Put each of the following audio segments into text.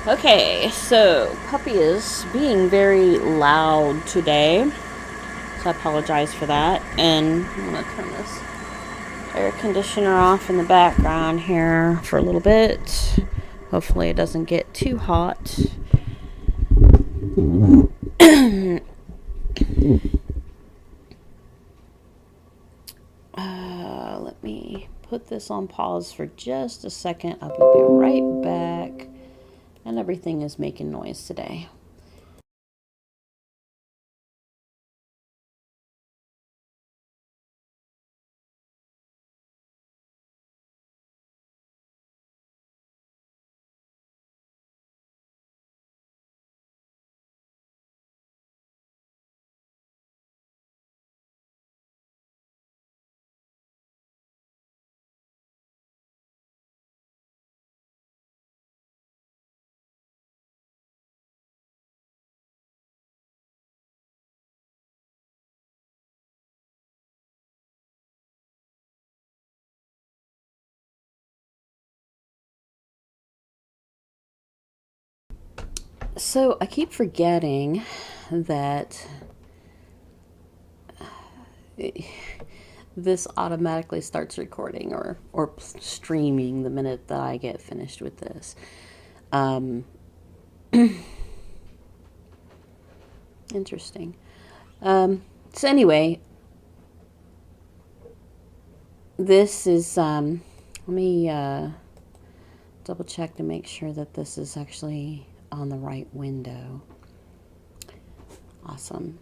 Okay, so puppy is being very loud today, so I apologize for that. And I'm gonna turn this air conditioner off in the background here for a little bit. Hopefully it doesn't get too hot. Let me put this on pause for just a second. I'll be right back. And everything is making noise today. So I keep forgetting that this automatically starts recording or streaming the minute that I get finished with this. Interesting. So anyway, this is let me double check to make sure that this is actually on the right window. Awesome.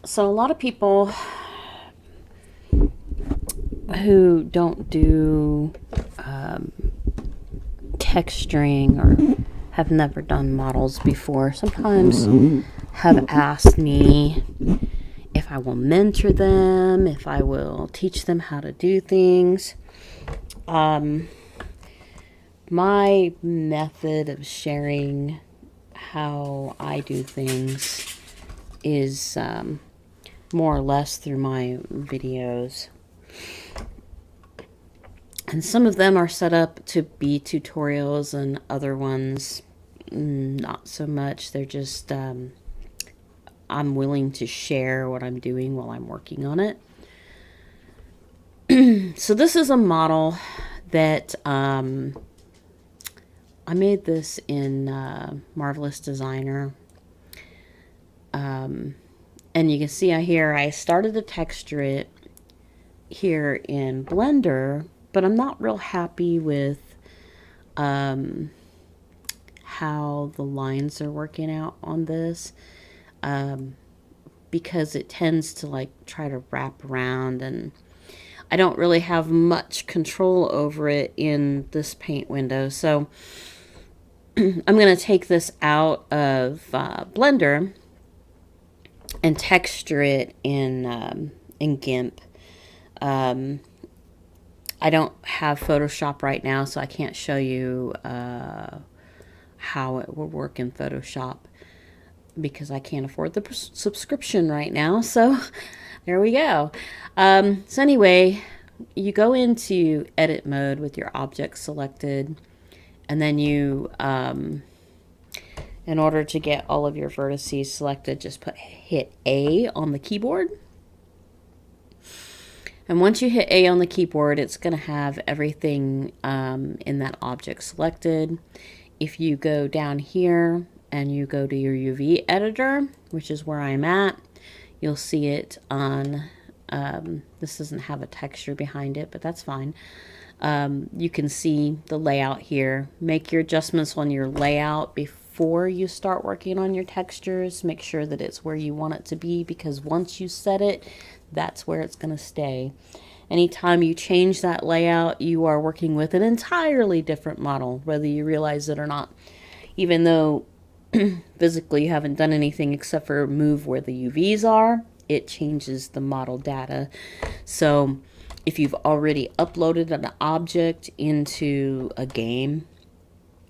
So a lot of people who don't do texturing or have never done models before sometimes have asked me if I will mentor them, if I will teach them how to do things. My method of sharing how I do things is more or less through my videos. And some of them are set up to be tutorials, and other ones not so much. They're just I'm willing to share what I'm doing while I'm working on it. So this is a model that I made this in Marvelous Designer. And you can see here I started to texture it here in Blender, but I'm not real happy with how the lines are working out on this, because it tends to like try to wrap around, and I don't really have much control over it in this paint window. So I'm going to take this out of Blender and texture it in GIMP. I don't have Photoshop right now, so I can't show you how it will work in Photoshop because I can't afford the subscription right now. So there we go. So anyway, you go into edit mode with your object selected, and then you, in order to get all of your vertices selected, just hit A on the keyboard. And once you hit A on the keyboard, it's going to have everything in that object selected. If you go down here and you go to your UV editor, which is where I'm at, you'll see it on, this doesn't have a texture behind it, but that's fine. You can see the layout here. Make your adjustments on your layout before you start working on your textures. Make sure that it's where you want it to be, because once you set it, that's where it's going to stay. Anytime you change that layout, you are working with an entirely different model, whether you realize it or not. Even though physically you haven't done anything except for move where the UVs are, it changes the model data. So if you've already uploaded an object into a game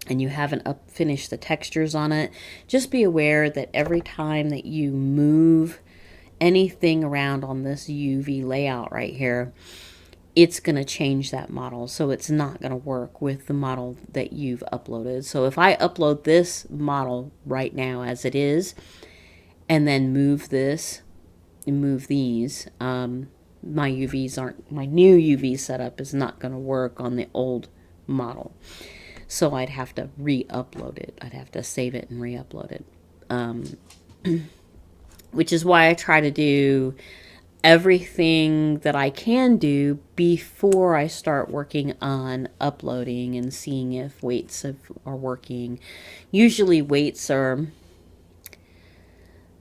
and you haven't finished the textures on it, just be aware that every time that you move anything around on this UV layout right here, it's going to change that model. So it's not going to work with the model that you've uploaded. So if I upload this model right now as it is, and then move this and move these, my UVs aren't, my new UV setup is not going to work on the old model. So I'd have to re-upload it. I'd have to save it and re-upload it. Which is why I try to do everything that I can do before I start working on uploading and seeing if weights are working. Usually weights are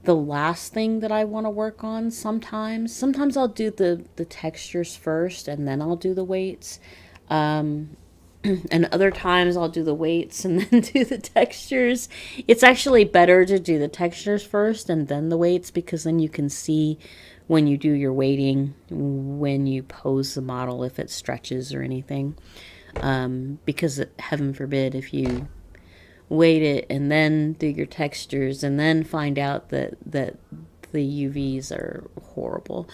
the last thing that I want to work on sometimes. Sometimes I'll do the textures first and then I'll do the weights. And other times I'll do the weights and then do the textures. It's actually better to do the textures first and then the weights, because then you can see when you do your weighting, when you pose the model, if it stretches or anything. Because heaven forbid if you weight it and then do your textures and then find out that the UVs are horrible,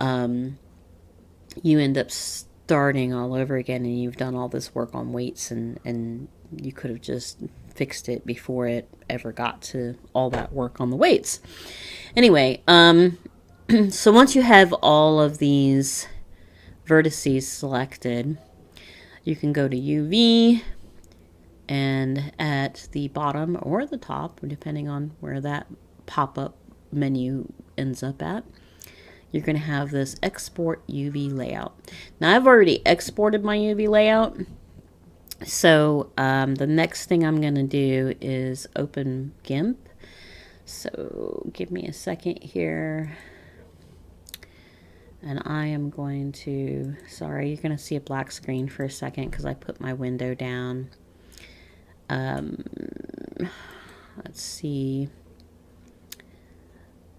you end up starting all over again, and you've done all this work on weights, and you could have just fixed it before it ever got to all that work on the weights. Anyway, so once you have all of these vertices selected, you can go to UV, and at the bottom or the top, depending on where that pop-up menu ends up at, you're going to have this export UV layout. Now I've already exported my UV layout, so the next thing I'm going to do is open GIMP. So give me a second here, and I am going to, sorry, you're going to see a black screen for a second because I put my window down. Let's see.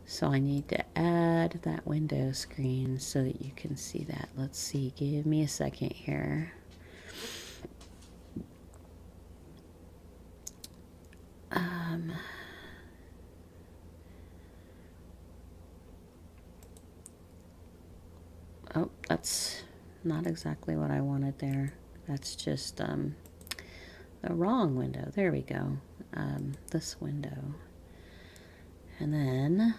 So I need to add that window screen so that you can see that. Let's see, give me a second here. Oh, that's not exactly what I wanted there. That's just the wrong window. There we go. This window. And then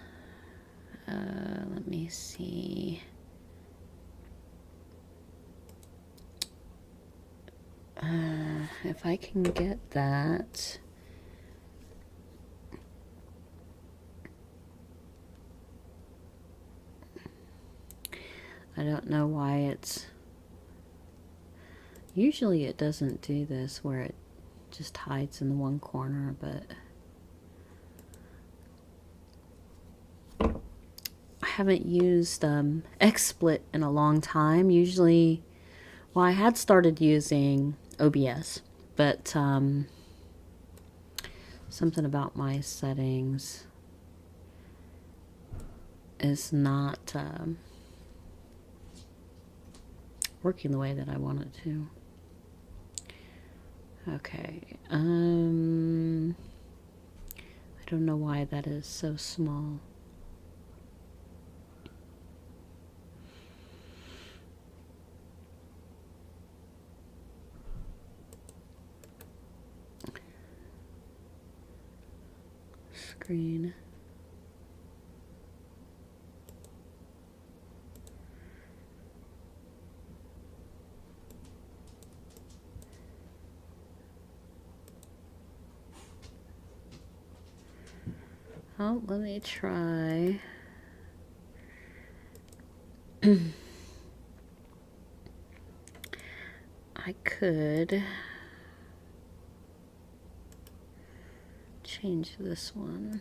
let me see. If I can get that. I don't know why it's, usually it doesn't do this where it just hides in the one corner, but I haven't used XSplit in a long time. Usually, well, I had started using OBS, but something about my settings is not working the way that I want it to. Okay, I don't know why that is so small. Screen. Oh, let me try. I could change this one.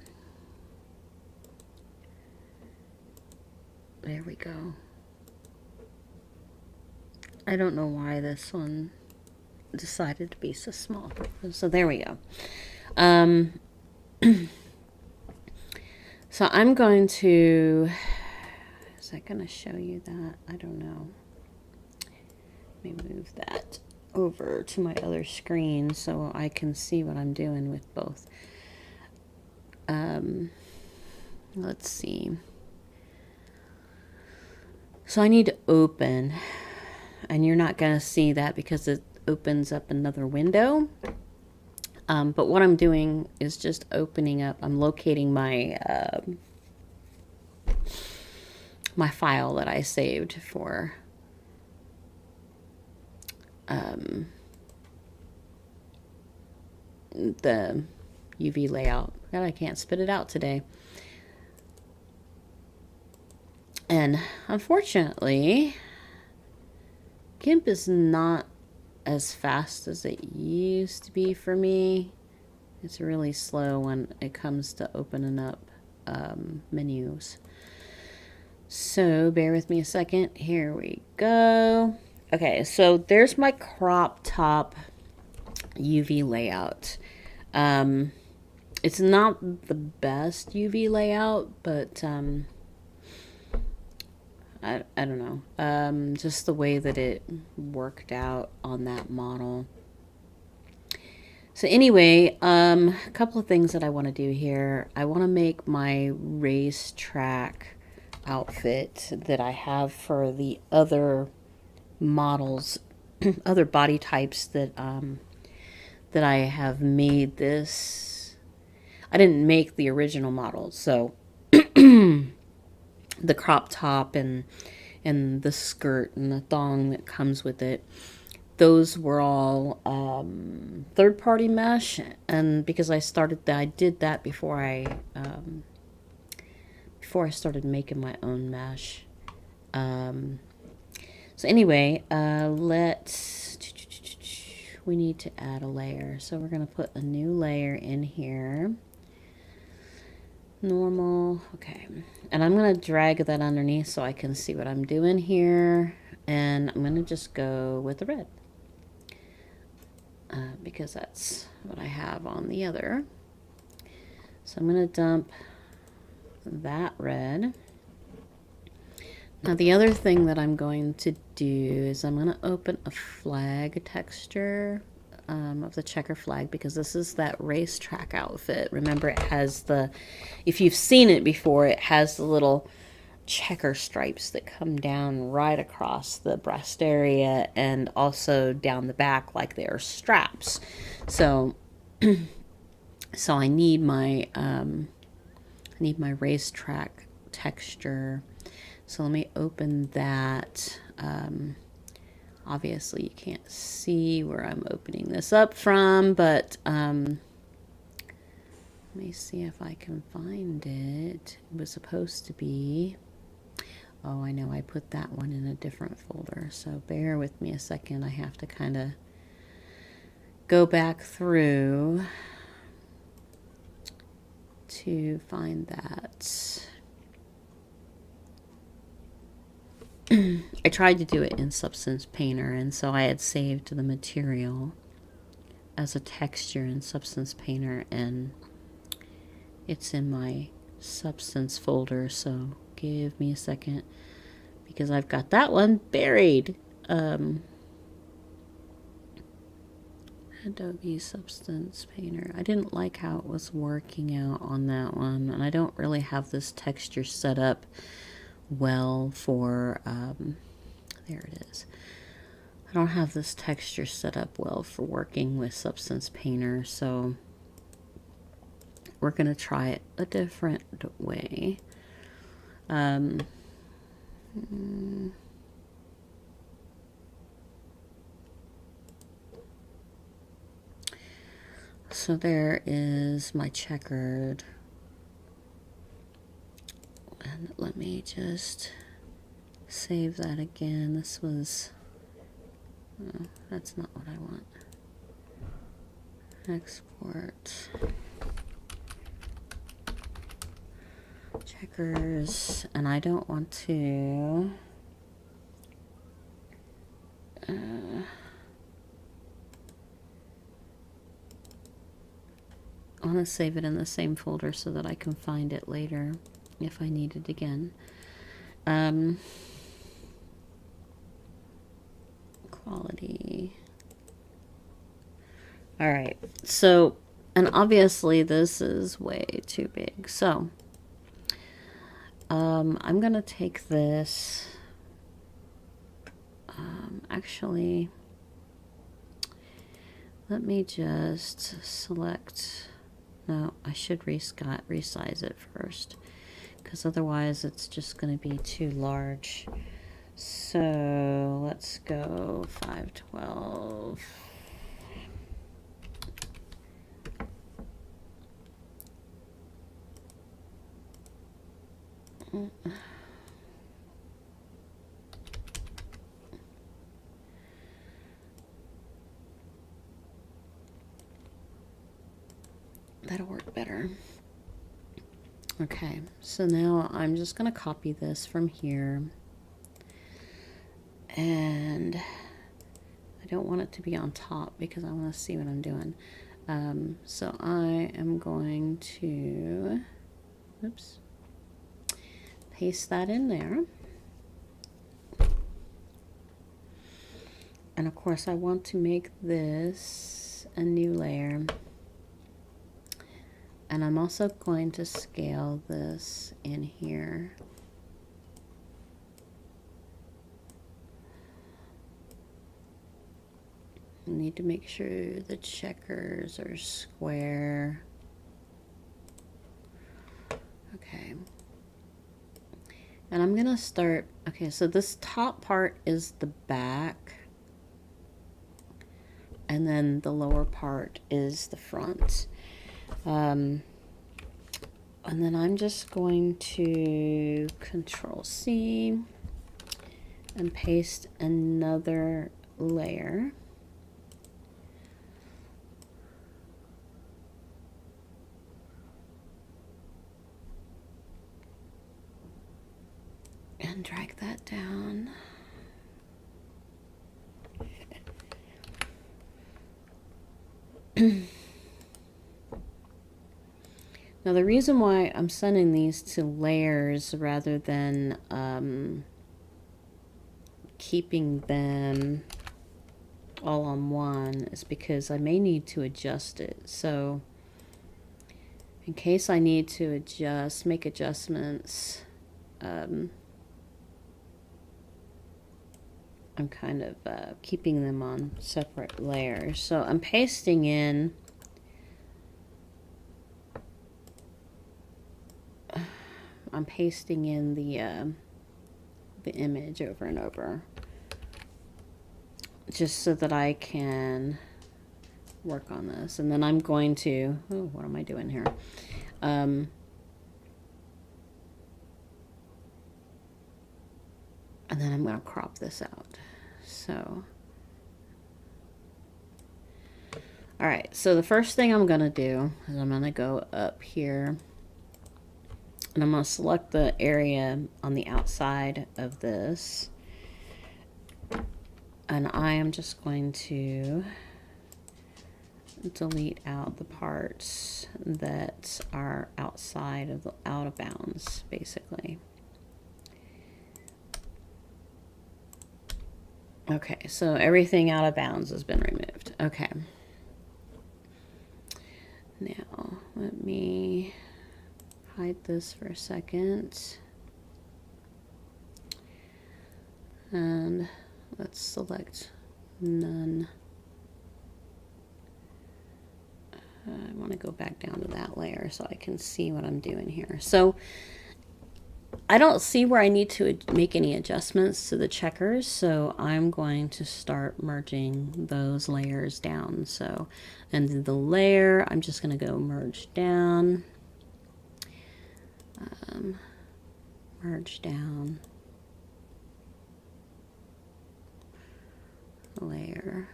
There we go. I don't know why this one decided to be so small. So there we go. So I'm going to, is that going to show you that? I don't know. Let me move that over to my other screen so I can see what I'm doing with both. Let's see. So I need to open and you're not going to see that because it opens up another window. But what I'm doing is just opening up, I'm locating my my file that I saved for the UV layout. God, I can't spit it out today. And unfortunately, GIMP is not as fast as it used to be for me. It's really slow when it comes to opening up menus. So bear with me a second. Here we go. Okay, so there's my crop top UV layout. It's not the best UV layout, but I don't know. Just the way that it worked out on that model. So anyway, a couple of things that I want to do here. I want to make my racetrack outfit that I have for the other models, other body types that that I have made this. I didn't make the original model, so the crop top and the skirt and the thong that comes with it, those were all third-party mesh. And because I did that before I started making my own mesh. So anyway, we need to add a layer. So we're going to put a new layer in here. Normal. Okay. And I'm going to drag that underneath so I can see what I'm doing here. And I'm going to just go with the red. Because that's what I have on the other. So I'm going to dump that red. Now the other thing that I'm going to do is I'm going to open a flag texture of the checker flag, because this is that racetrack outfit. Remember, it has the, if you've seen it before, it has the little checker stripes that come down right across the breast area and also down the back like they are straps. So so I need my racetrack texture. So let me open that. Obviously you can't see where I'm opening this up from, but let me see if I can find it. It was supposed to be, oh, I know, I put that one in a different folder, so bear with me a second. I have to kind of go back through to find that. I tried to do it in Substance Painter, and so I had saved the material as a texture in Substance Painter, and it's in my Substance folder, so give me a second because I've got that one buried. Adobe Substance Painter. I didn't like how it was working out on that one, and I don't really have this texture set up well for there it is. I don't have this texture set up well for working with Substance Painter, so we're gonna try it a different way. So there is my checkered. And let me just save that again. This was, oh, that's not what I want. Export. Checkers. And I don't want to, I want to save it in the same folder so that I can find it later if I need it again. Quality. All right. So, and obviously this is way too big. So, I'm going to take this. actually, let me just select, no, I should resize it first, because otherwise it's just going to be too large. So let's go 512. That'll work better. Okay, so now I'm just going to copy this from here. And I don't want it to be on top because I want to see what I'm doing. So I am going to, oops, paste that in there. And of course I want to make this a new layer. And I'm also going to scale this in here. I need to make sure the checkers are square. Okay. And I'm gonna start, okay, so this top part is the back. And then the lower part is the front. And then I'm just going to Control C and paste another layer. And drag that down. Now the reason why I'm sending these to layers rather than keeping them all on one is because I may need to adjust it. So in case I need to make adjustments, I'm kind of keeping them on separate layers. So I'm pasting in the image over and over, just so that I can work on this. And then I'm going to, oh, what am I doing here? And then I'm going to crop this out. So, all right, so the first thing I'm going to do is I'm going to go up here and I'm going to select the area on the outside of this. And I am just going to delete out the parts that are outside of out of bounds, basically. Okay, so everything out of bounds has been removed. Okay. Now, let me hide this for a second. And let's select none. I want to go back down to that layer so I can see what I'm doing here. So I don't see where I need to make any adjustments to the checkers, so I'm going to start merging those layers down. So, and the layer, I'm just going to go merge down, merge down, layer,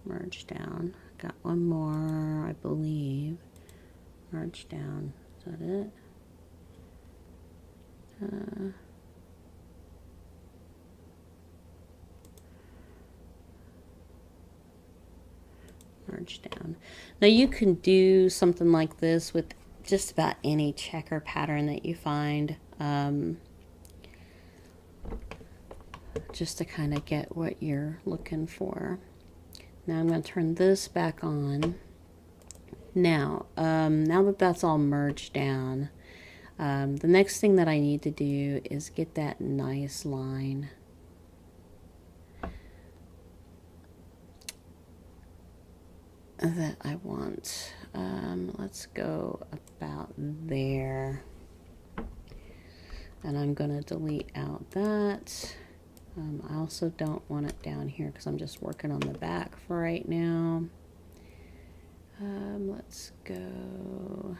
merge down. Got one more, I believe. Merge down. Is that it? Merge down. Now you can do something like this with just about any checker pattern that you find, just to kind of get what you're looking for. Now I'm going to turn this back on. Now, now that that's all merged down, the next thing that I need to do is get that nice line that I want. Let's go about there. And I'm going to delete out that. I also don't want it down here because I'm just working on the back for right now. Let's go.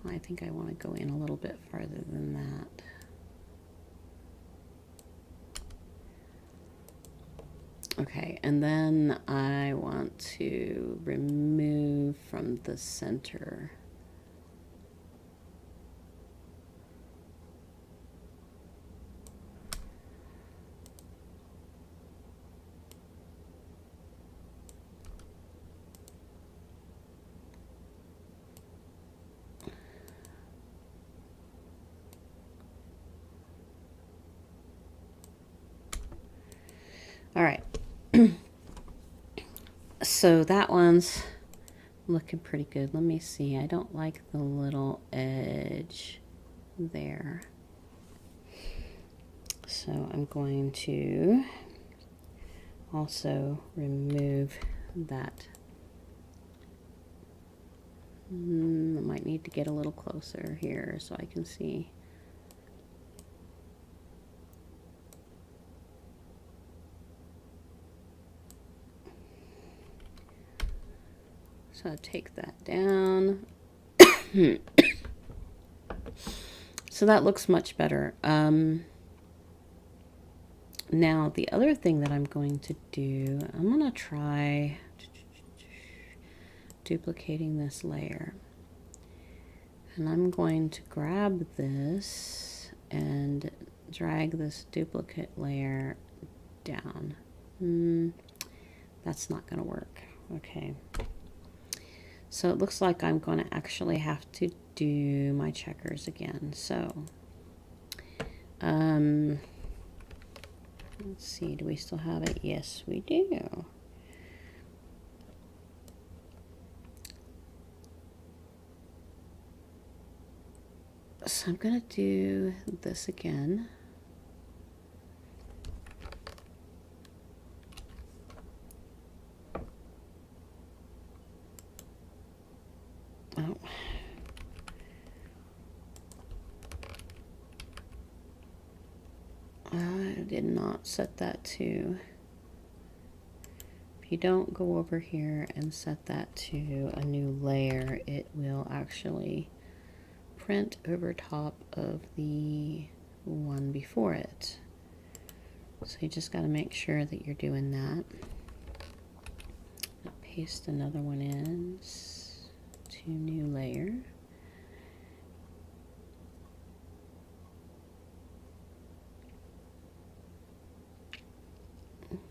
I think I want to go in a little bit farther than that. Okay, and then I want to remove from the center. All right. So that one's looking pretty good. Let me see. I don't like the little edge there. So I'm going to also remove that. I might need to get a little closer here so I can see. So take that down. So that looks much better. Now the other thing that I'm going to do, I'm going to try duplicating this layer. And I'm going to grab this and drag this duplicate layer down. That's not going to work. Okay. So it looks like I'm going to actually have to do my checkers again. So, let's see, do we still have it? Yes, we do. So I'm going to do this again. Oh. I did not set that to. If you don't go over here and set that to a new layer, it will actually print over top of the one before it. So you just got to make sure that you're doing that. I'll paste another one in to new layer.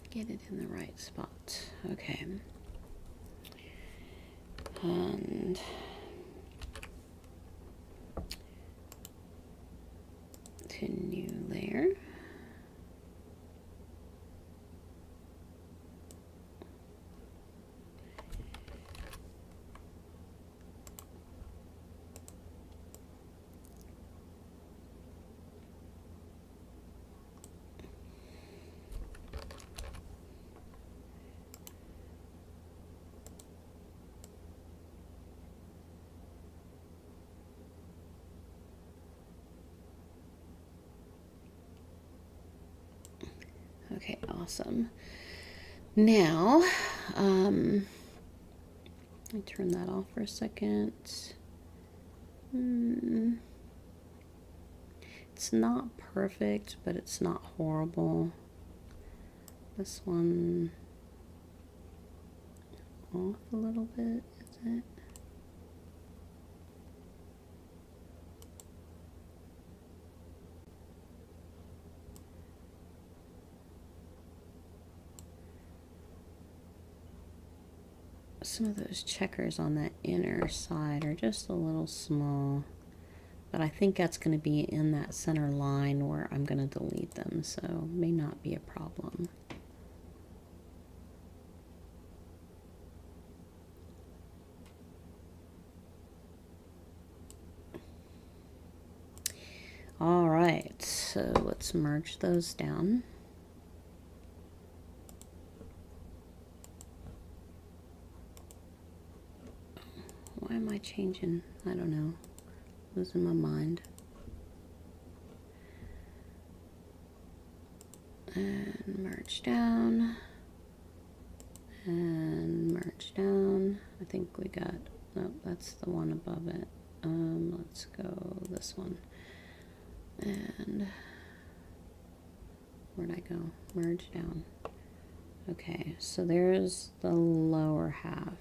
Get it in the right spot. Okay. And to new layer. Okay, awesome. Now, let me turn that off for a second. It's not perfect, but it's not horrible. This one off a little bit, is it? Some of those checkers on that inner side are just a little small, but I think that's going to be in that center line where I'm going to delete them, so may not be a problem. All right, so let's merge those down. Why am I changing? I don't know. Losing my mind. And merge down. And merge down. I think we got, no, that's the one above it. Let's go this one. And where'd I go? Merge down. Okay, so there's the lower half.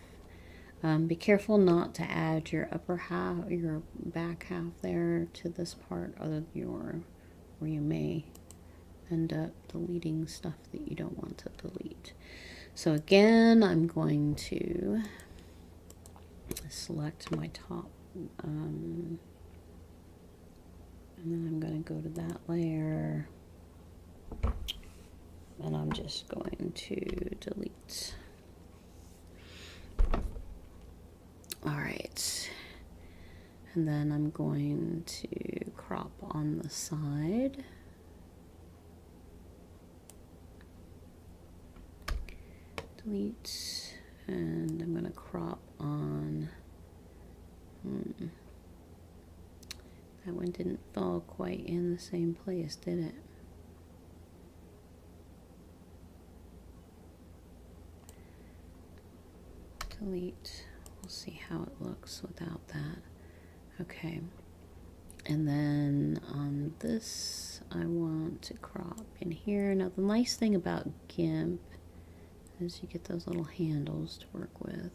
Be careful not to add your upper half, your back half there to this part of your, or you may end up deleting stuff that you don't want to delete. So again, I'm going to select my top, and then I'm going to go to that layer, and I'm just going to delete. All right, and then I'm going to crop on the side. Delete, and I'm going to crop on, that one didn't fall quite in the same place, did it? Delete. We'll see how it looks without that. Okay. And then on this, I want to crop in here. Now, the nice thing about GIMP is you get those little handles to work with.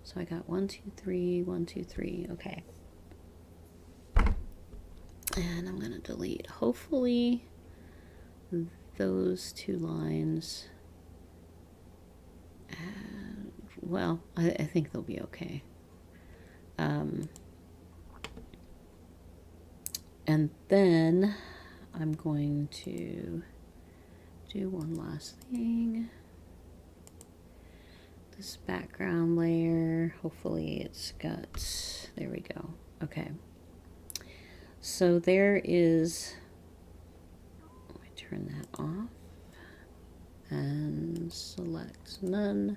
So I got 1, 2, 3, 1, 2, 3. Okay. And I'm going to delete, hopefully, those two lines. Well, I think they'll be okay. And then I'm going to do one last thing. This background layer, hopefully it's got, there we go. Okay. So there is, let me turn that off and select none.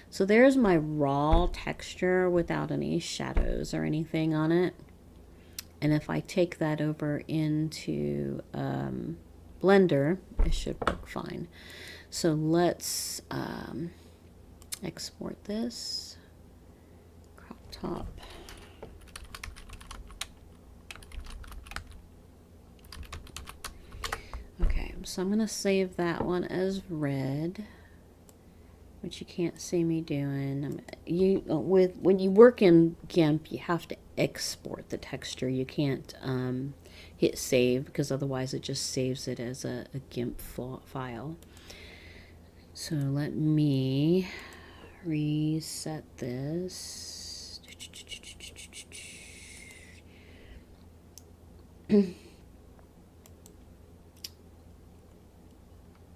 So there's my raw texture without any shadows or anything on it. And if I take that over into Blender, it should work fine. So let's export this, crop top. Okay, so I'm gonna save that one as red, which you can't see me doing. When you work in GIMP, you have to export the texture. You can't hit save, because otherwise it just saves it as a GIMP file. So let me reset this.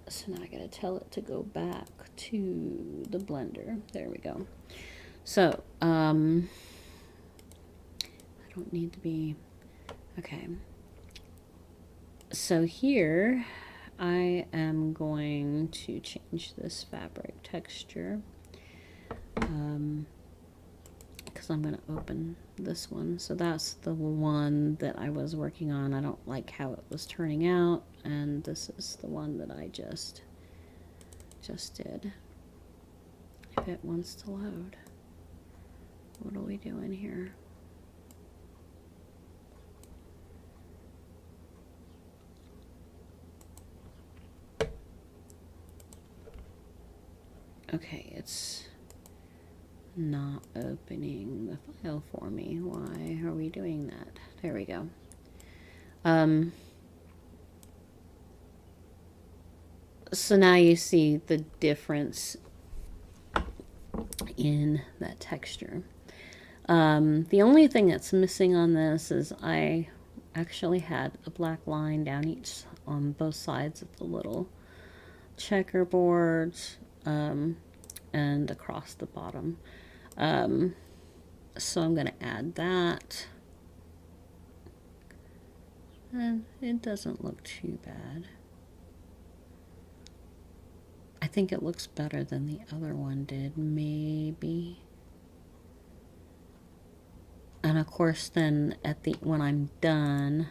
So now I gotta tell it to go back to the Blender. There we go. So I don't need to be, okay. So here I am going to change this fabric texture, because I'm going to open this one. So that's the one that I was working on. I don't like how it was turning out, and this is the one that I just did. If it wants to load, what are we doing here? Okay, it's not opening the file for me. Why are we doing that? There we go. So now you see the difference in that texture. The only thing that's missing on this is I actually had a black line down each on both sides of the little checkerboards, and across the bottom. So I'm going to add that, and it doesn't look too bad. I think it looks better than the other one did, maybe. And of course then when I'm done,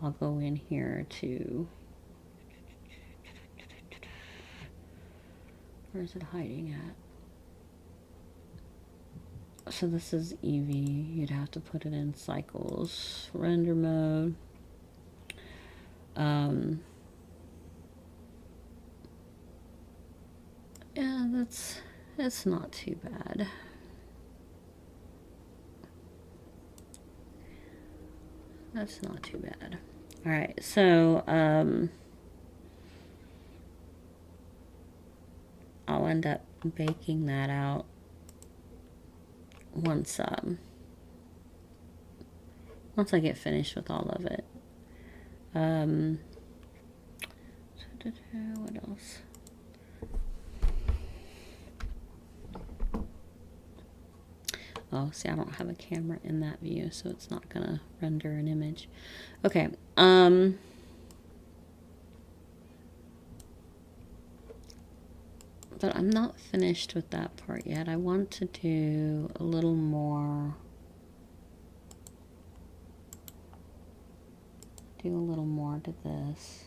I'll go in here to, where is it hiding at? So this is Eevee. You'd have to put it in cycles, render mode. Yeah, it's not too bad. That's not too bad. All right, so I'll end up baking that out once I get finished with all of it. What else? Oh, see, I don't have a camera in that view, so it's not gonna render an image. Okay, but I'm not finished with that part yet. I want to do a little more. Do a little more to this.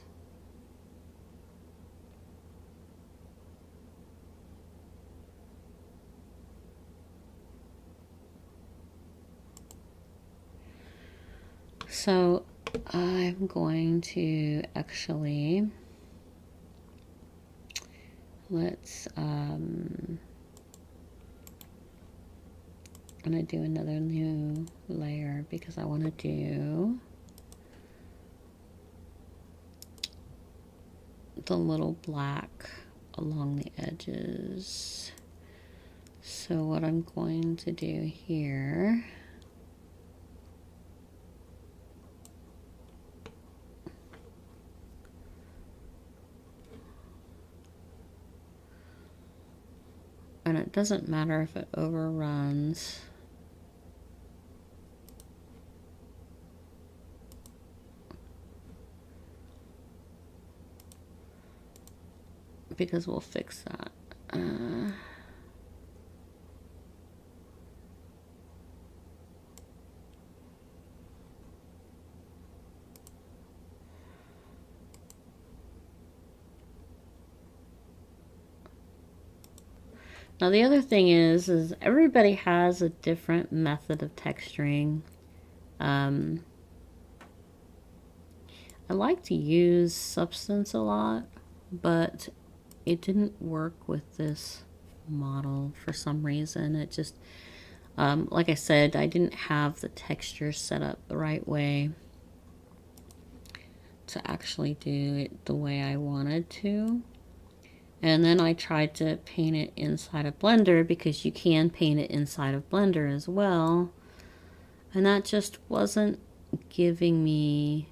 So I'm going to actually, let's, I'm going to do another new layer because I want to do the little black along the edges. So what I'm going to do here, and it doesn't matter if it overruns. Because we'll fix that. Now the other thing is everybody has a different method of texturing. I like to use substance a lot, but it didn't work with this model for some reason. It just, like I said, I didn't have the texture set up the right way to actually do it the way I wanted to. And then I tried to paint it inside of Blender because you can paint it inside of Blender as well. And that just wasn't giving me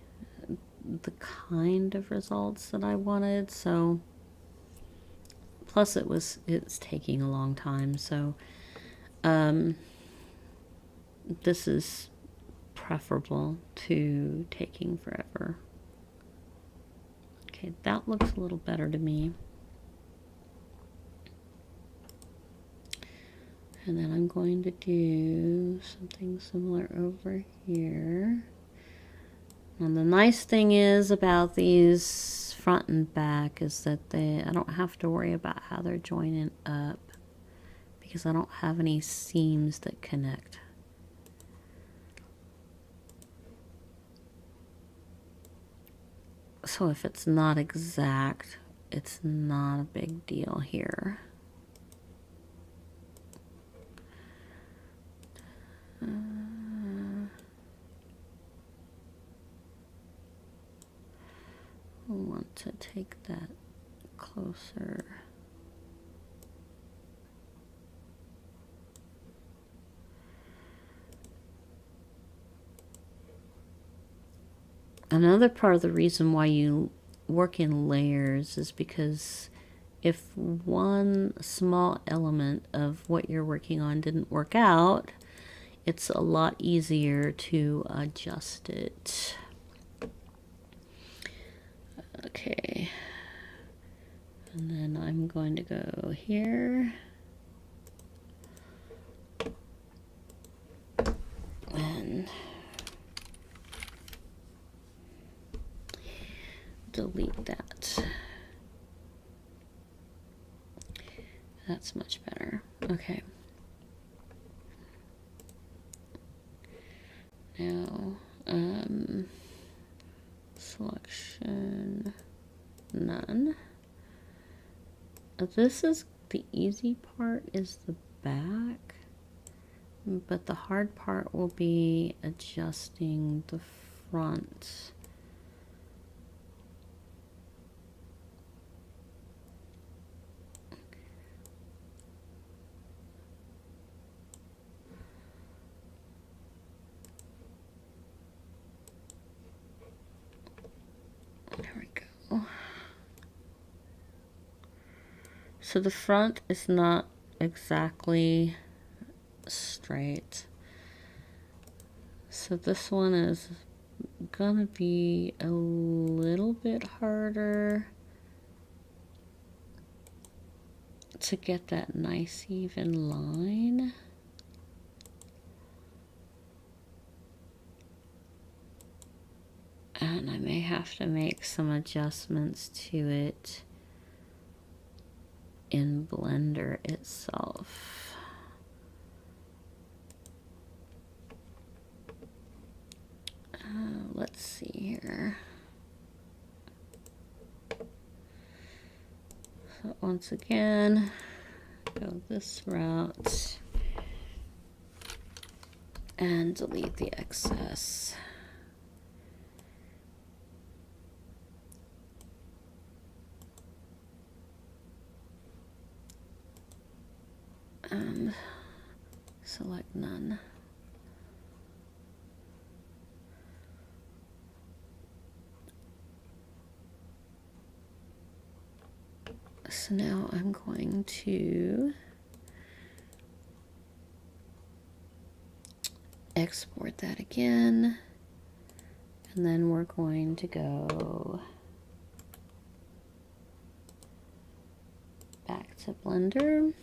the kind of results that I wanted. So plus it's taking a long time. So this is preferable to taking forever. Okay, that looks a little better to me. And then I'm going to do something similar over here. And the nice thing is about these front and back is that I don't have to worry about how they're joining up because I don't have any seams that connect. So if it's not exact, it's not a big deal here. I want to take that closer. Another part of the reason why you work in layers is because if one small element of what you're working on didn't work out, it's a lot easier to adjust it. Okay, and then I'm going to go here. delete that. That's much better. Okay. Now, selection, none. This is the easy part, is the back, but the hard part will be adjusting the front. There we go. So the front is not exactly straight. So this one is gonna be a little bit harder to get that nice even line. And I may have to make some adjustments to it in Blender itself. Let's see here. So once again, go this route and delete the excess. And select none. So now I'm going to export that again, and then we're going to go back to Blender,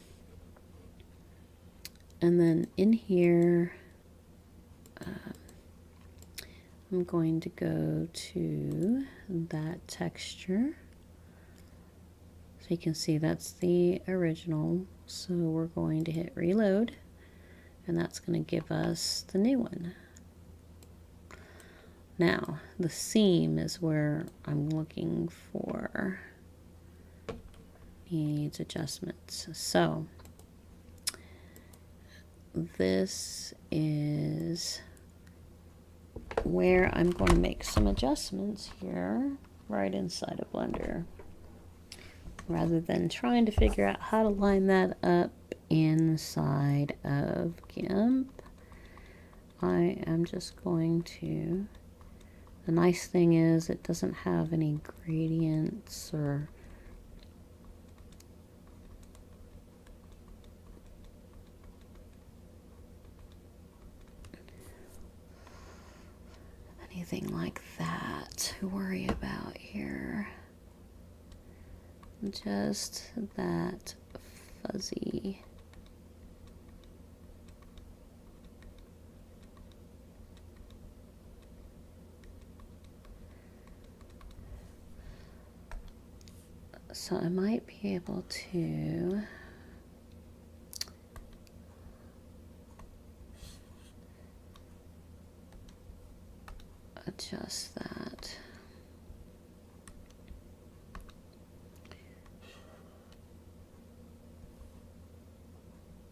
and then in here I'm going to go to that texture. So you can see that's the original. So we're going to hit reload, and that's going to give us the new one. Now, the seam is where I'm looking for needs adjustments. So this is where I'm going to make some adjustments here right inside of Blender. Rather than trying to figure out how to line that up inside of GIMP, I am just going to, the nice thing is it doesn't have any gradients or anything like that to worry about here. Just that fuzzy. So I might be able to adjust that.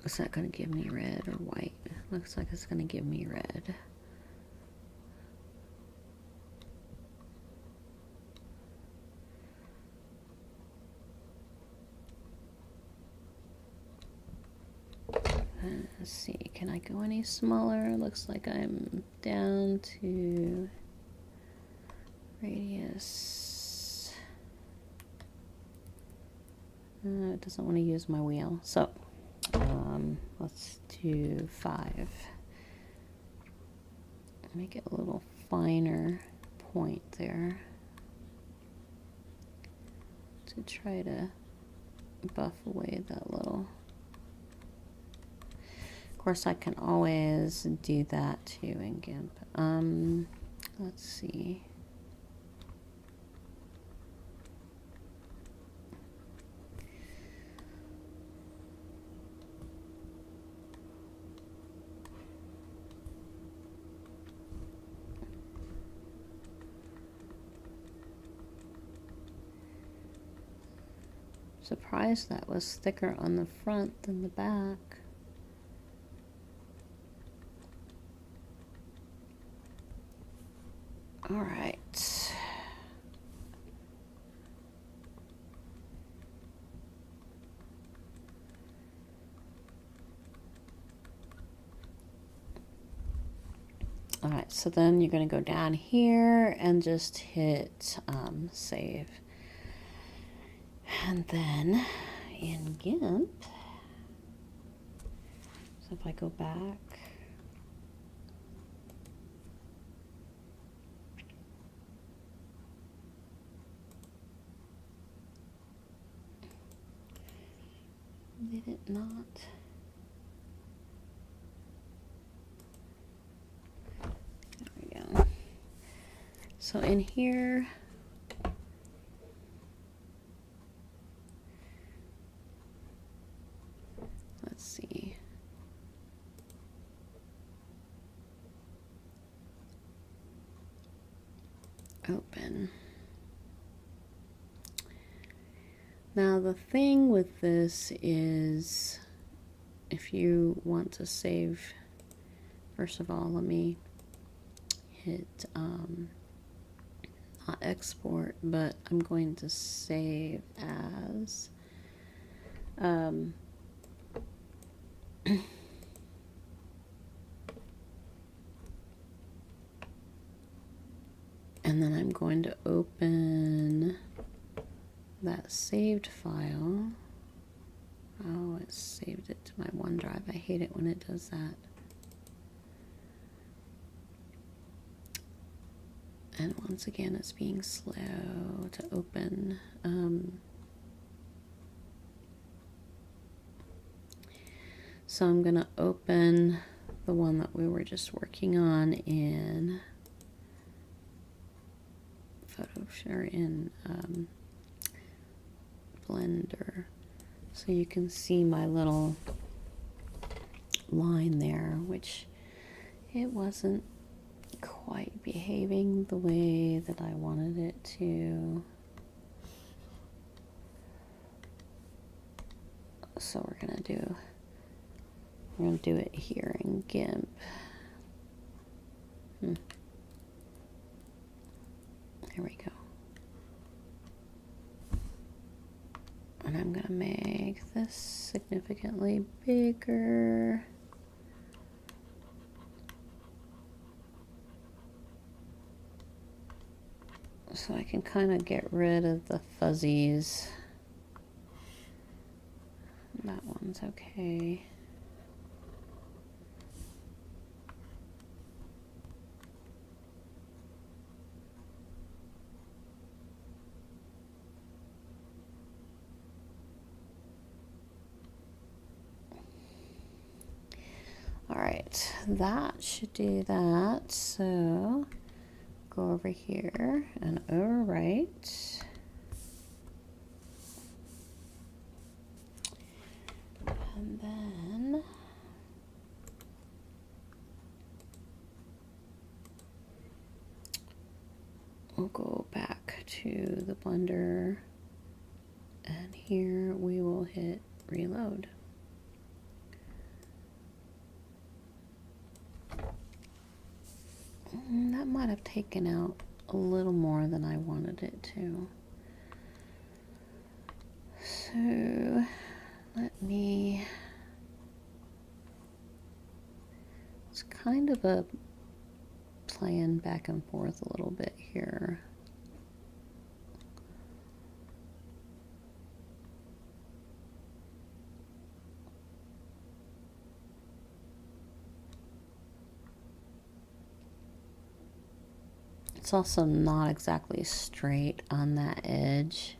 Is that going to give me red or white? Looks like it's going to give me red. Let's see, can I go any smaller? Looks like I'm down to radius. It doesn't want to use my wheel, so let's do 5. Make it a little finer point there to try to buff away that little. Of course, I can always do that too in GIMP. Let's see. Surprised that was thicker on the front than the back. All right. All right, so then you're going to go down here and just hit save. And then in GIMP, so if I go back, did it not? There we go. So in here, let's see. Open. Now the thing with this is, if you want to save, first of all, let me hit not export, but I'm going to save as and then I'm going to open that saved file. Oh, it saved it to my OneDrive. I hate it when it does that. And once again, it's being slow to open. So I'm going to open the one that we were just working on in Photoshop, in Blender. So you can see my little line there, which it wasn't quite behaving the way that I wanted it to. So we're gonna do it here in GIMP. There we go. And I'm gonna make this significantly bigger. So I can kind of get rid of the fuzzies. That one's okay. All right, that should do that. So go over here and overwrite. And then we'll go back to the Blender, and here we will hit reload. That might have taken out a little more than I wanted it to. So let me, it's kind of a playing back and forth a little bit here. It's also not exactly straight on that edge.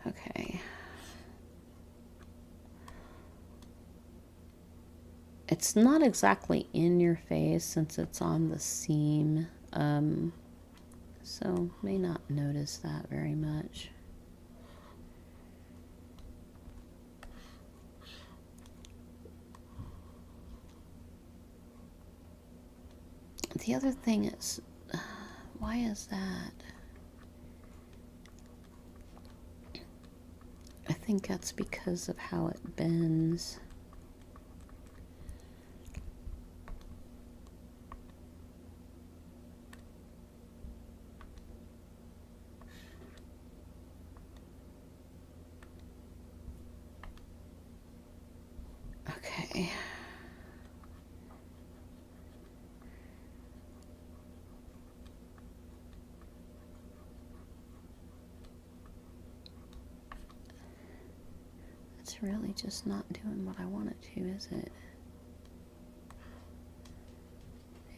Okay. It's not exactly in your face since it's on the seam. So may not notice that very much. The other thing is, why is that? I think that's because of how it bends. Okay. It's really just not doing what I want it to, is it?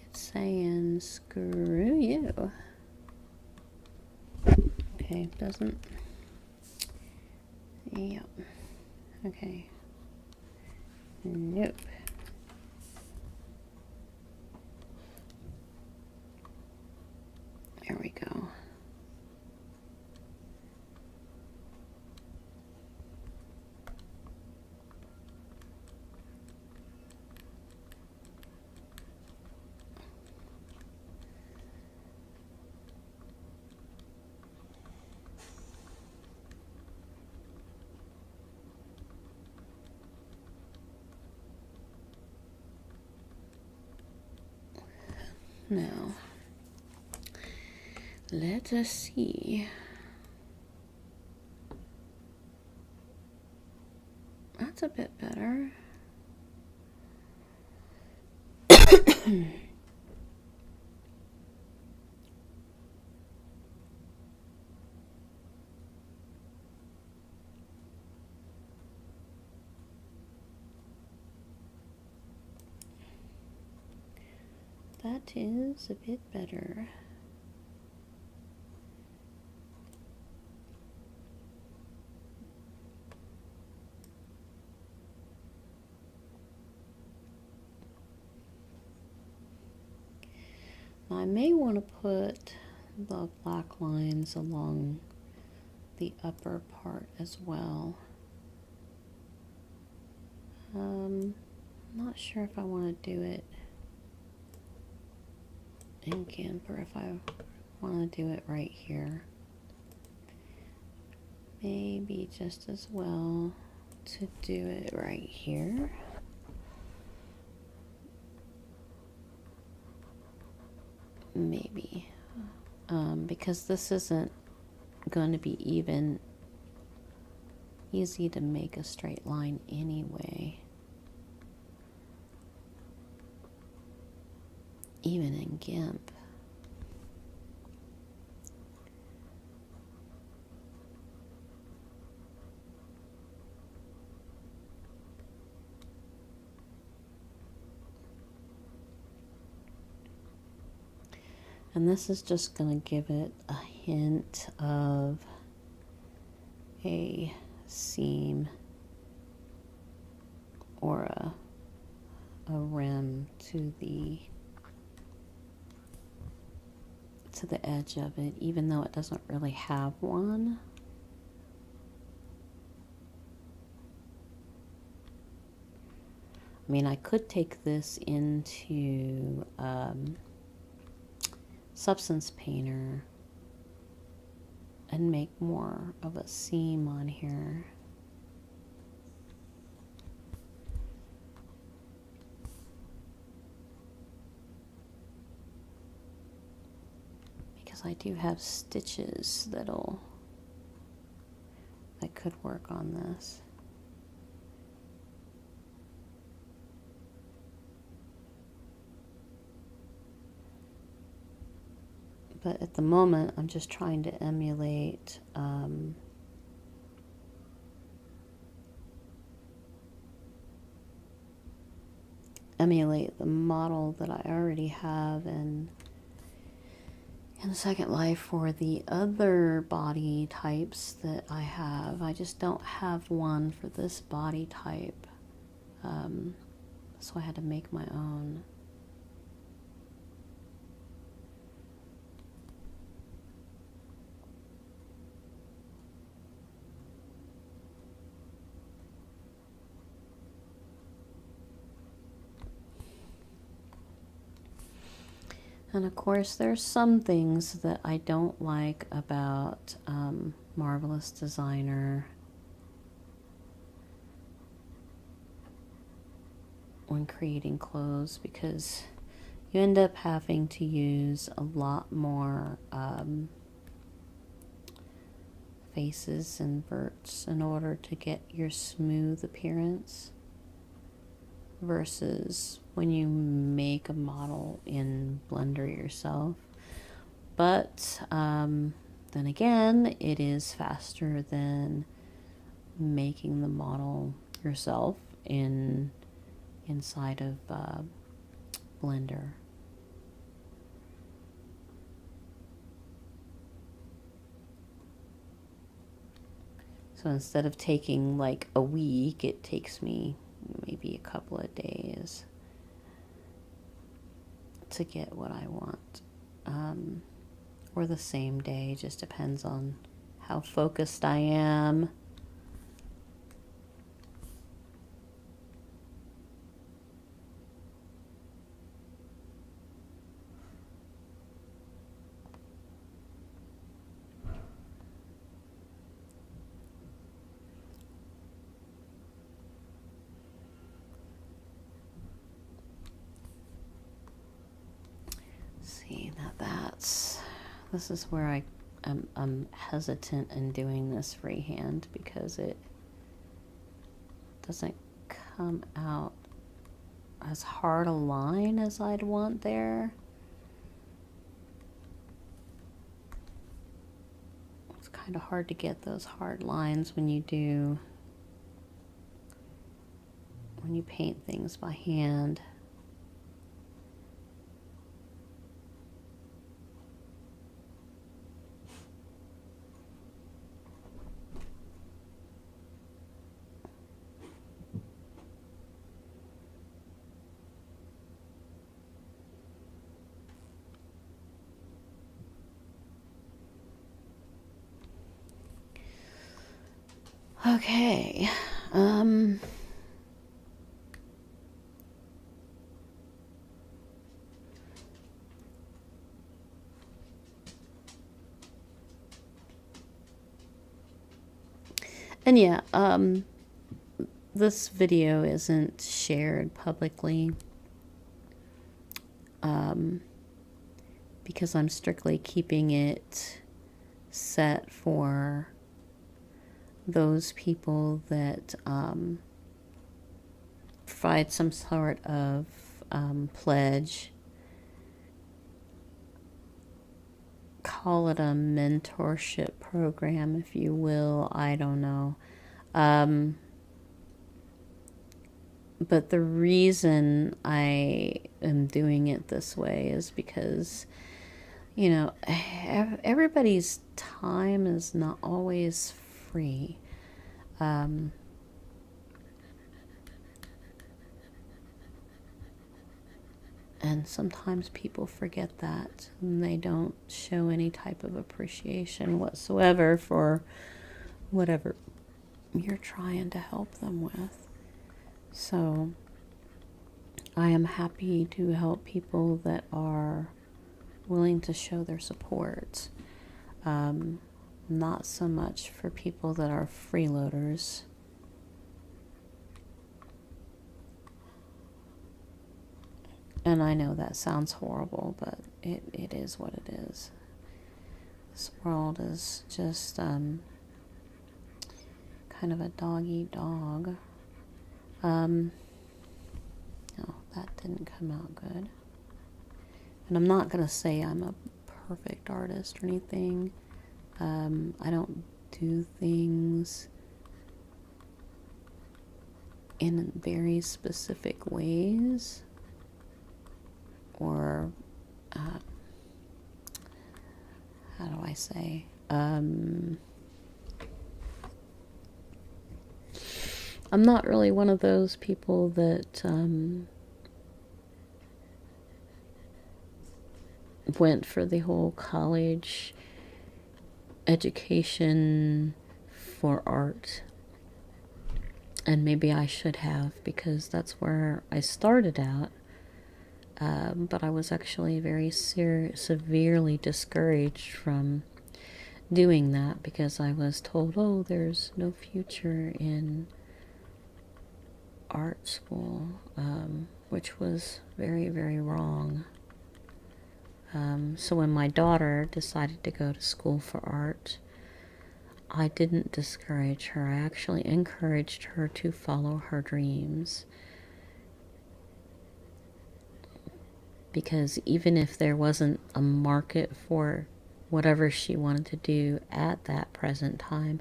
It's saying, screw you. Okay, doesn't. Yep. Okay. Nope. There we go. Now, let us see. That's a bit better. That is a bit better. I may want to put the black lines along the upper part as well. I'm not sure if I want to do it in GIMP or if I want to do it right here. Maybe just as well to do it right here. Maybe. Because this isn't going to be easy to make a straight line anyway. Even in GIMP. And this is just going to give it a hint of a seam or a rim to the edge of it, even though it doesn't really have one. I mean, I could take this into Substance Painter and make more of a seam on here. Because I do have stitches that could work on this. But at the moment, I'm just trying to emulate the model that I already have in Second Life for the other body types that I have. I just don't have one for this body type, so I had to make my own. And of course, there's some things that I don't like about Marvelous Designer when creating clothes, because you end up having to use a lot more faces and verts in order to get your smooth appearance, versus when you make a model in Blender yourself. But then again, it is faster than making the model yourself inside of Blender. So instead of taking like a week, it takes me maybe a couple of days to get what I want. Or the same day, just depends on how focused I am. See, this is where I'm hesitant in doing this freehand, because it doesn't come out as hard a line as I'd want there. It's kind of hard to get those hard lines when you paint things by hand. Okay. And yeah, this video isn't shared publicly, because I'm strictly keeping it set for those people that provide some sort of pledge. Call it a mentorship program, if you will. I don't know. But the reason I am doing it this way is because, you know, everybody's time is not always free. And sometimes people forget that, and they don't show any type of appreciation whatsoever for whatever you're trying to help them with. So I am happy to help people that are willing to show their support. Not so much for people that are freeloaders. And I know that sounds horrible, but it is what it is. This world is just kind of a dog-eat-dog. No, that didn't come out good. And I'm not going to say I'm a perfect artist or anything. I don't do things in very specific ways. Or, how do I say? I'm not really one of those people that went for the whole college education for art. And maybe I should have, because that's where I started out. But I was actually very severely discouraged from doing that because I was told, oh, there's no future in art school, which was very, very wrong. So when my daughter decided to go to school for art, I didn't discourage her. I actually encouraged her to follow her dreams. Because even if there wasn't a market for whatever she wanted to do at that present time,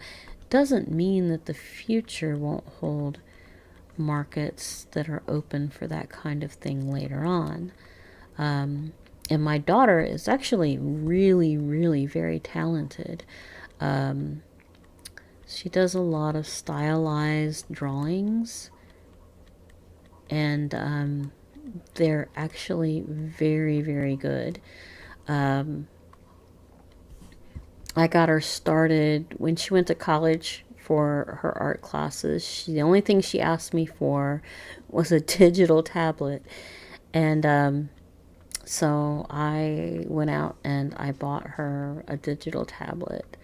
doesn't mean that the future won't hold markets that are open for that kind of thing later on. And my daughter is actually really, really very talented. She does a lot of stylized drawings, and they're actually very, very good. I got her started when she went to college for her art classes. The only thing she asked me for was a digital tablet. And so I went out and I bought her a digital tablet.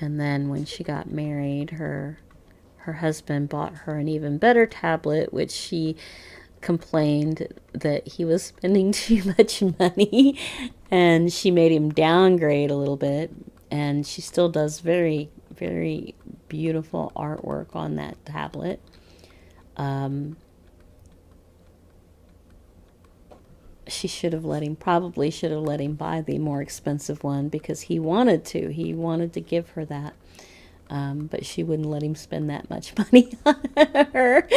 And then when she got married, her husband bought her an even better tablet, which she complained that he was spending too much money, and she made him downgrade a little bit. And she still does very, very beautiful artwork on that tablet. She probably should have let him buy the more expensive one because he wanted to. He wanted to give her that. But she wouldn't let him spend that much money on her.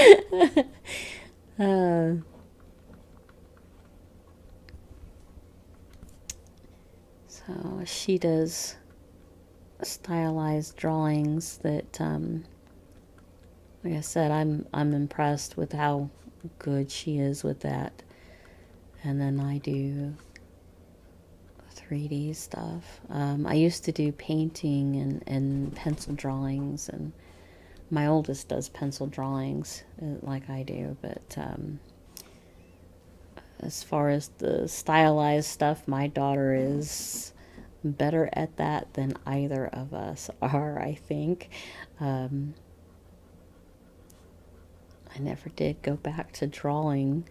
So she does stylized drawings that, like I said, I'm impressed with how good she is with that. And then I do 3D stuff. I used to do painting and pencil drawings, and my oldest does pencil drawings like I do, but as far as the stylized stuff, my daughter is better at that than either of us are, I think. I never did go back to drawing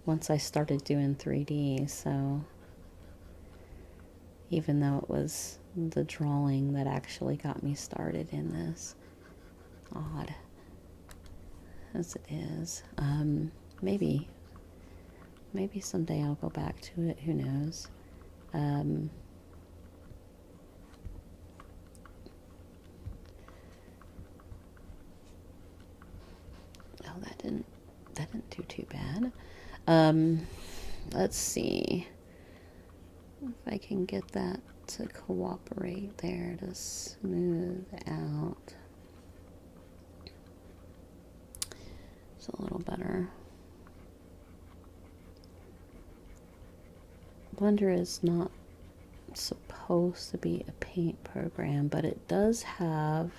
once I started doing 3D, so even though it was the drawing that actually got me started in this, odd as it is. Maybe someday I'll go back to it, who knows. Oh, that didn't do too bad. Let's see if I can get that to cooperate there to smooth out. It's a little better. Blender is not supposed to be a paint program, but it does have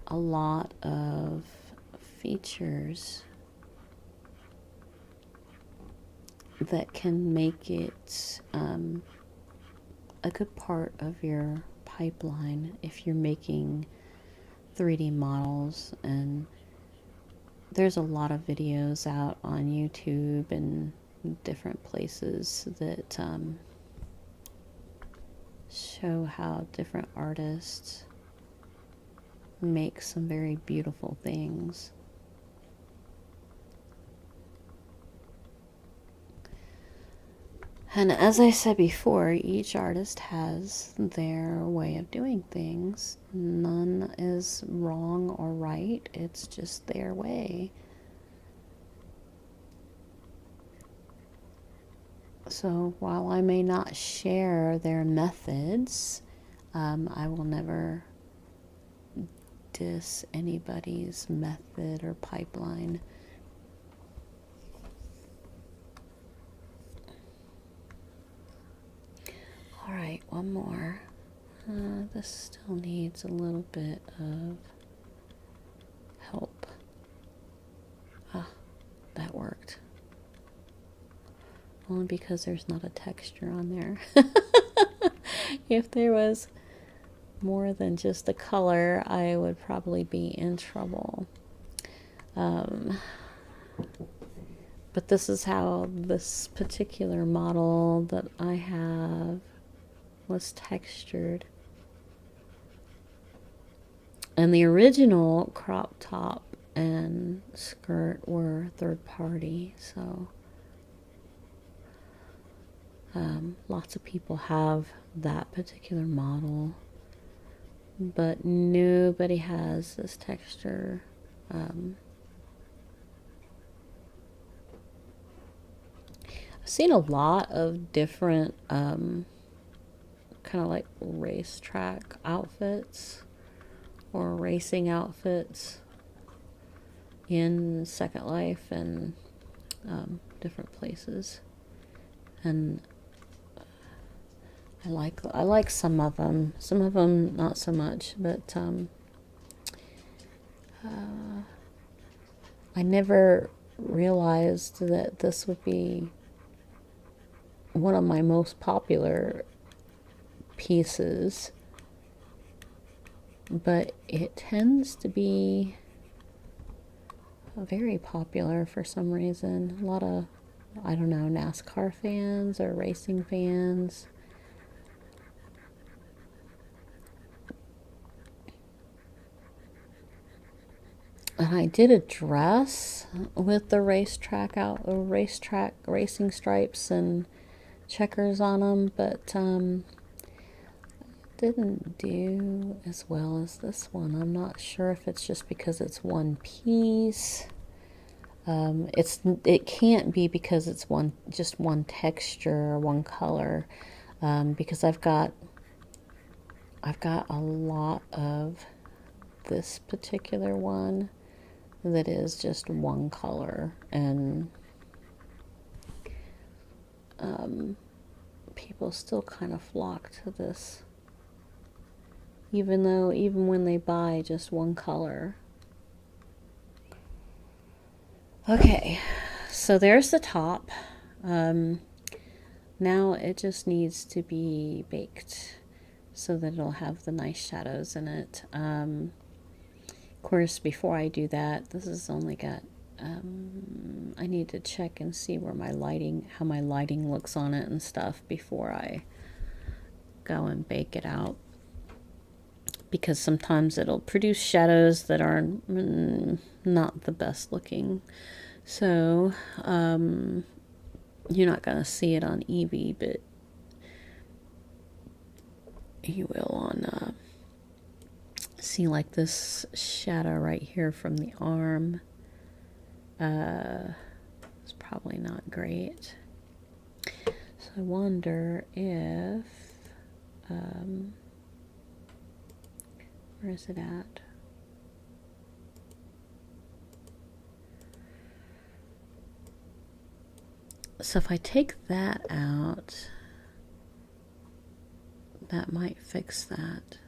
a lot of features that can make it a good part of your pipeline if you're making 3D models. And there's a lot of videos out on YouTube and different places that show how different artists make some very beautiful things. And as I said before, each artist has their way of doing things. None is wrong or right, it's just their way. So while I may not share their methods, I will never diss anybody's method or pipeline. All right, one more. This still needs a little bit of help. Ah, that worked. only because there's not a texture on there. If there was more than just the color, I would probably be in trouble. But this is how this particular model that I have was textured. And the original crop top and skirt were third party, so lots of people have that particular model, but nobody has this texture. I've seen a lot of different kind of like racetrack outfits or racing outfits in Second Life and different places, and I like some of them not so much, but I never realized that this would be one of my most popular pieces, but it tends to be very popular for some reason. A lot of, I don't know, NASCAR fans or racing fans. And I did a dress with the racetrack racing stripes and checkers on them, but didn't do as well as this one. I'm not sure if it's just because it's one piece. It can't be because it's just one texture or one color, because I've got a lot of this particular one that is just one color, and people still kind of flock to this, even when they buy just one color. Okay, so there's the top. Now it just needs to be baked so that it'll have the nice shadows in it. Of course, before I do that, this has only got, I need to check and see where how my lighting looks on it and stuff before I go and bake it out. Because sometimes it'll produce shadows that are not the best looking. So, you're not going to see it on Eevee, but you will on, see like this shadow right here from the arm. It's probably not great. So I wonder if, where is it at? So if I take that out, that might fix that.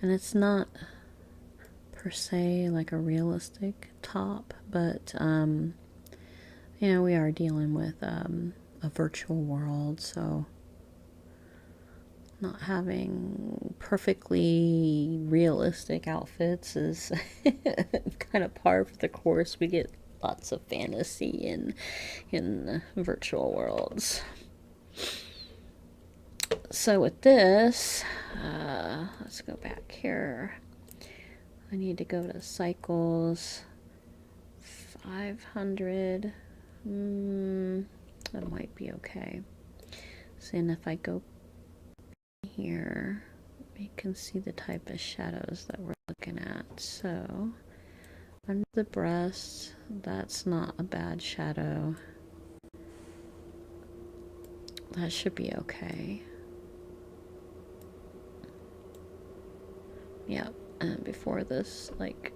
And it's not per se like a realistic top, but you know, we are dealing with a virtual world, so not having perfectly realistic outfits is kind of par for the course. We get lots of fantasy in virtual worlds. So with this, let's go back here. I need to go to cycles 500. That might be okay. So, and if I go here, we can see the type of shadows that we're looking at. So under the breast, that's not a bad shadow. That should be okay. Yep. And before this like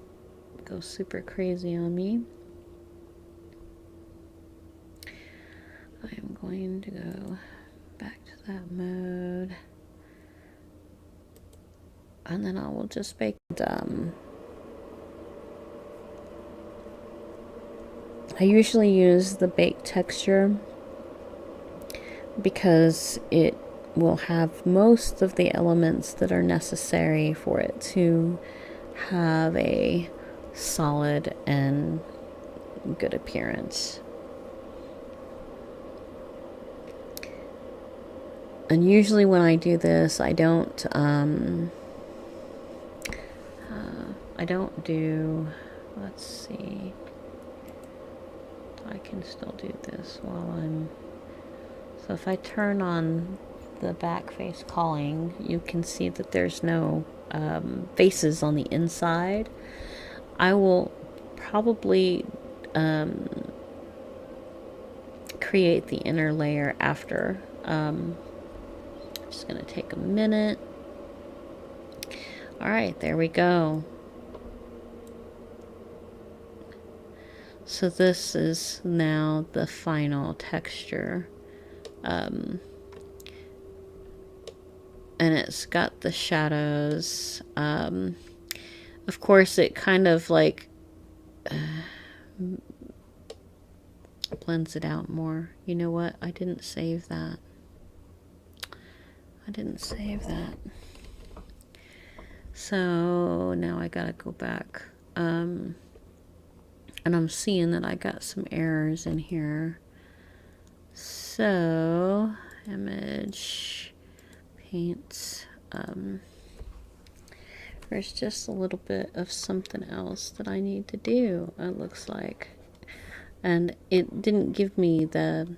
goes super crazy on me, I'm going to go back to that mode, and then I will just bake I usually use the baked texture because it will have most of the elements that are necessary for it to have a solid and good appearance. And usually when I do this, I don't do, let's see, I can still do this while I'm, so if I turn on the back face calling, you can see that there's no faces on the inside. I will probably create the inner layer after. Just gonna take a minute. All right, there we go. So this is now the final texture. And it's got the shadows. Of course, it kind of like blends it out more. You know what? I didn't save that. So now I gotta go back. And I'm seeing that I got some errors in here. So, image, paint, there's just a little bit of something else that I need to do, it looks like. And it didn't give me the...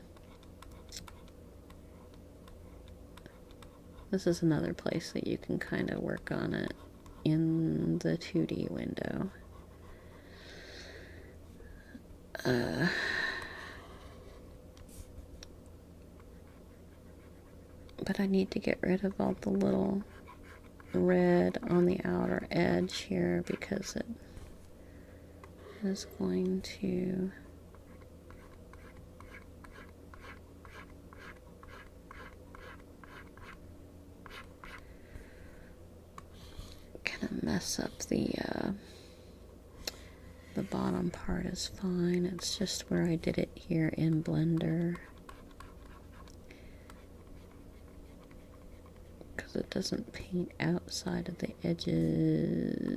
This is another place that you can kind of work on it in the 2D window. But I need to get rid of all the little red on the outer edge here because it is going to kind of mess up the bottom part is fine. It's just where I did it here in Blender. Because it doesn't paint outside of the edges.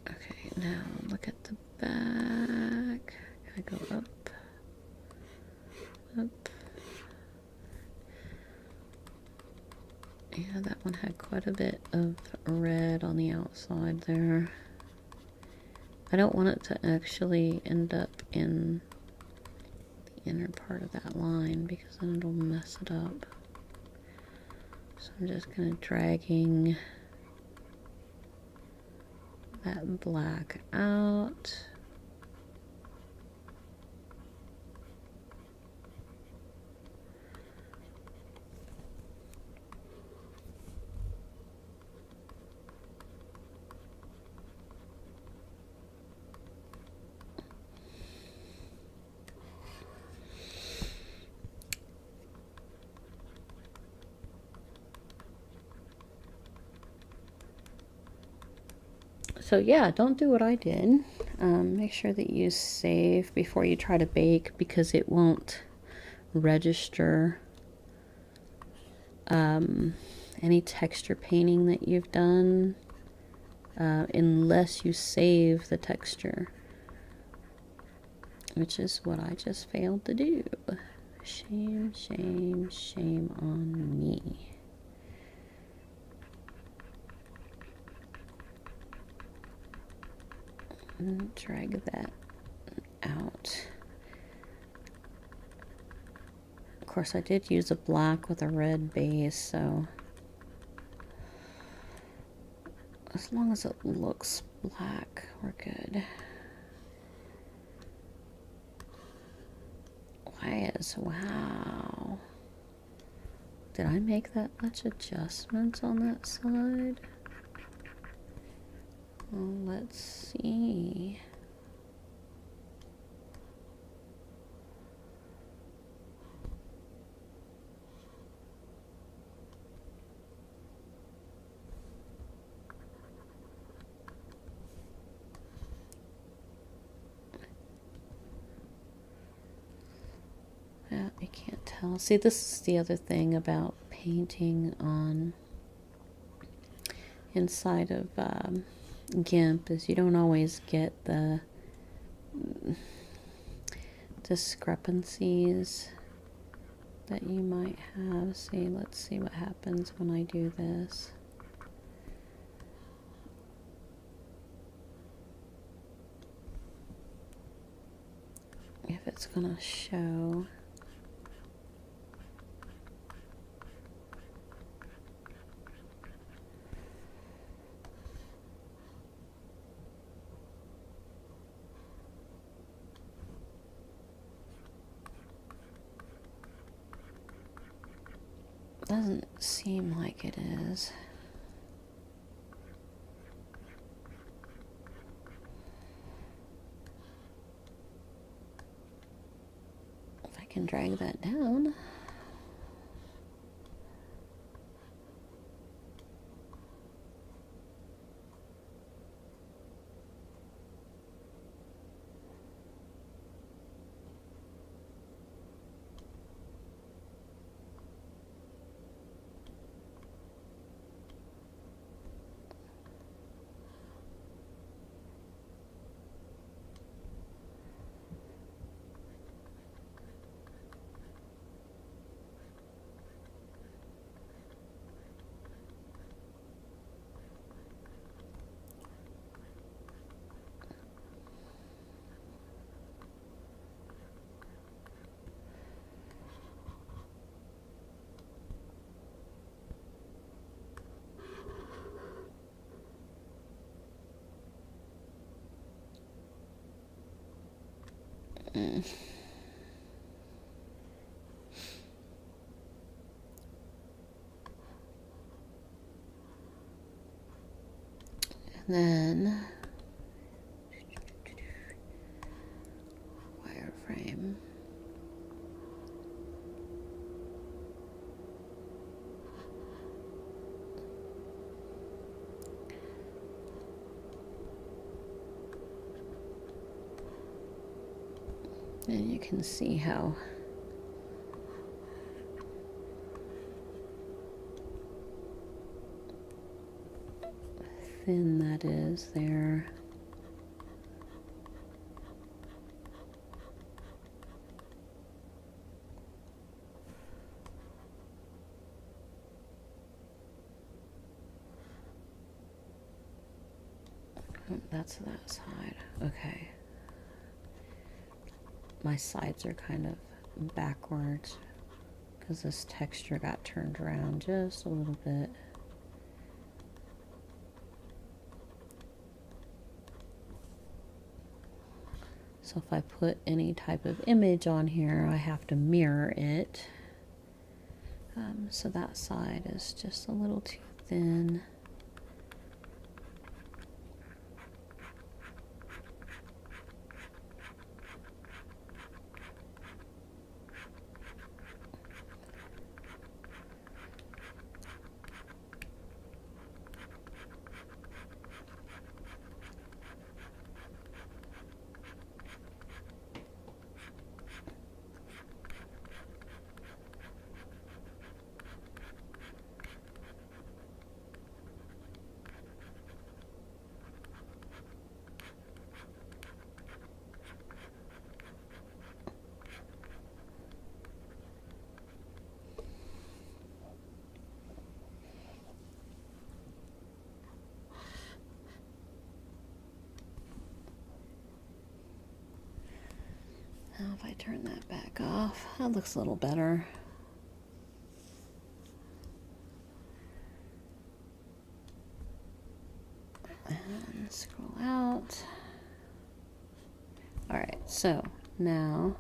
Okay, now look at the back. I go up, up. Yeah, that one had quite a bit of red on the outside there. I don't want it to actually end up in the inner part of that line because then it'll mess it up. So I'm just kind of dragging that black out. So yeah, don't do what I did. Make sure that you save before you try to bake because it won't register any texture painting that you've done unless you save the texture, which is what I just failed to do. Shame, shame, shame on me. And drag that out. Of course, I did use a black with a red base, so as long as it looks black, we're good. Wow. Did I make that much adjustments on that side? Well, let's see. tell. See, this is the other thing about painting on inside of GIMP is you don't always get the discrepancies that you might have. See, let's see what happens when I do this. If it's gonna show. Doesn't seem like it is. If I can drag that down. And then wireframe. And you can see how thin that is there. Oh, that's that side. Okay. My sides are kind of backwards because this texture got turned around just a little bit. So if I put any type of image on here, I have to mirror it. So that side is just a little too thin. Now if I turn that back off, that looks a little better. And scroll out. All right, so now,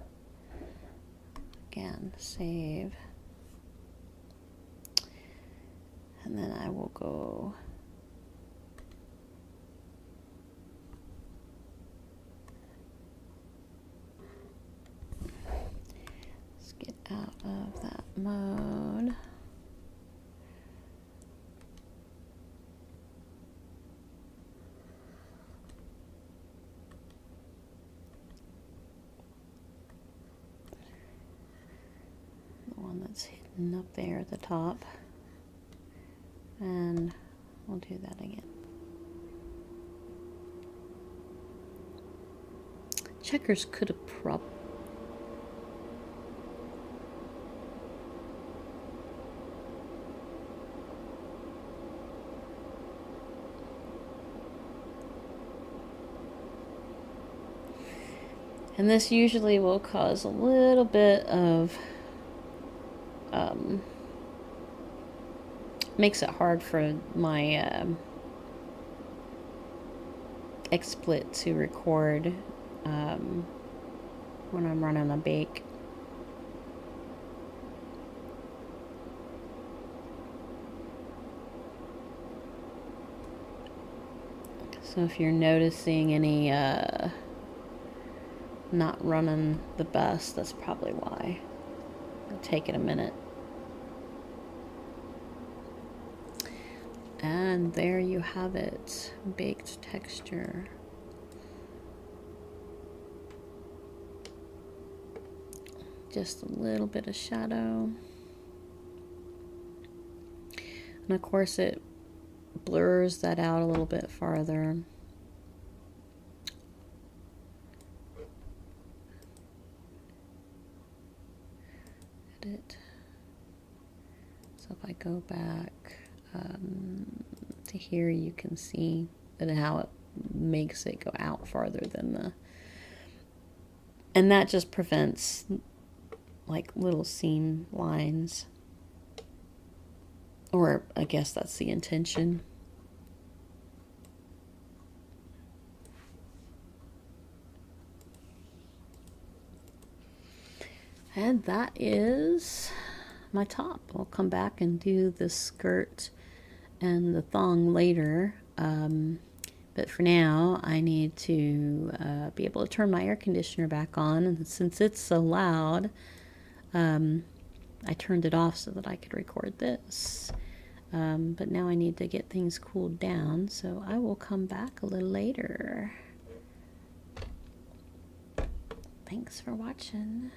again, save. And then I will go get out of that mode. it's hidden up there at the top. And we'll do that again. Checkers could have probably... And this usually will cause a little bit of, makes it hard for my XSplit to record when I'm running a bake. So if you're noticing any not running the best, that's probably why. It'll take it a minute. And there you have it, baked texture. Just a little bit of shadow. And of course it blurs that out a little bit farther. Edit. So if I go back to here, you can see that how it makes it go out farther than the... And that just prevents like little seam lines. Or I guess that's the intention. And that is my top. I'll come back and do the skirt and the thong later. But for now, I need to be able to turn my air conditioner back on. And since it's so loud, I turned it off so that I could record this. But now I need to get things cooled down, so I will come back a little later. Thanks for watching.